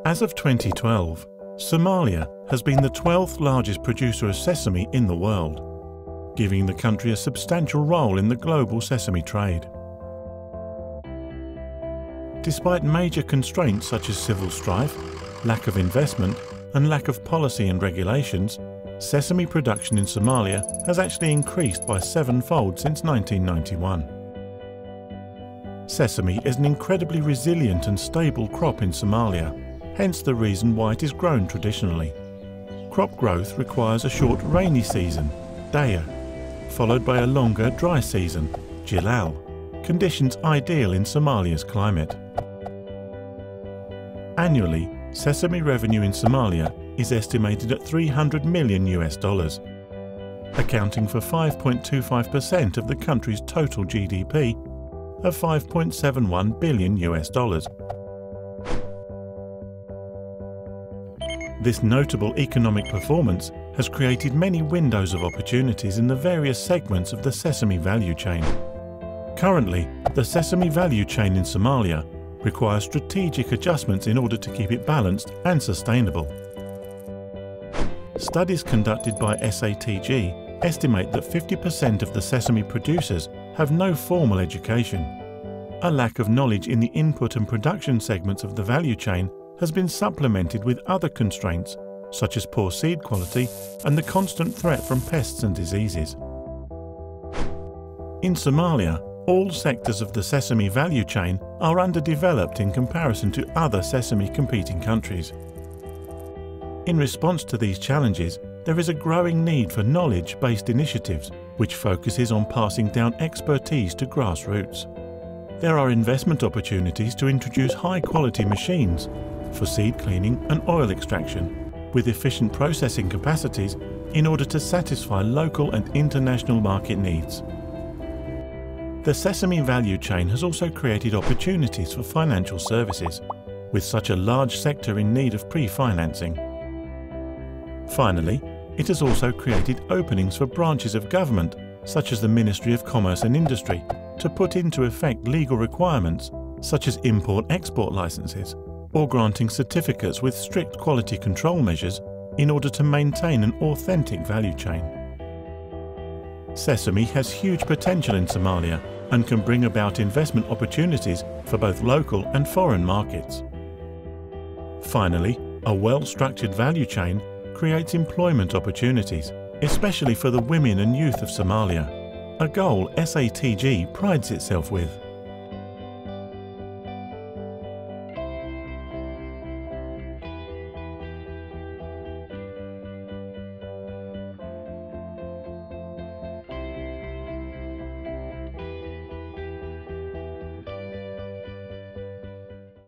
As of 2012, Somalia has been the 12th largest producer of sesame in the world, giving the country a substantial role in the global sesame trade. Despite major constraints such as civil strife, lack of investment, and lack of policy and regulations, sesame production in Somalia has actually increased by 7-fold since 1991. Sesame is an incredibly resilient and stable crop in Somalia, hence the reason why it is grown traditionally. Crop growth requires a short rainy season, Daya, followed by a longer dry season, Jilal, conditions ideal in Somalia's climate. Annually, sesame revenue in Somalia is estimated at $300 million, accounting for 5.25% of the country's total GDP of $5.71 billion. This notable economic performance has created many windows of opportunities in the various segments of the sesame value chain. Currently, the sesame value chain in Somalia requires strategic adjustments in order to keep it balanced and sustainable. Studies conducted by SATG estimate that 50% of the sesame producers have no formal education. A lack of knowledge in the input and production segments of the value chain has been supplemented with other constraints, such as poor seed quality and the constant threat from pests and diseases. In Somalia, all sectors of the sesame value chain are underdeveloped in comparison to other sesame competing countries. In response to these challenges, there is a growing need for knowledge-based initiatives which focuses on passing down expertise to grassroots. There are investment opportunities to introduce high-quality machines for seed cleaning and oil extraction, with efficient processing capacities in order to satisfy local and international market needs. The sesame value chain has also created opportunities for financial services, with such a large sector in need of pre-financing. Finally, it has also created openings for branches of government, such as the Ministry of Commerce and Industry, to put into effect legal requirements such as import-export licenses, or granting certificates with strict quality control measures in order to maintain an authentic value chain. Sesame has huge potential in Somalia and can bring about investment opportunities for both local and foreign markets. Finally, a well-structured value chain creates employment opportunities, especially for the women and youth of Somalia, a goal SATG prides itself with.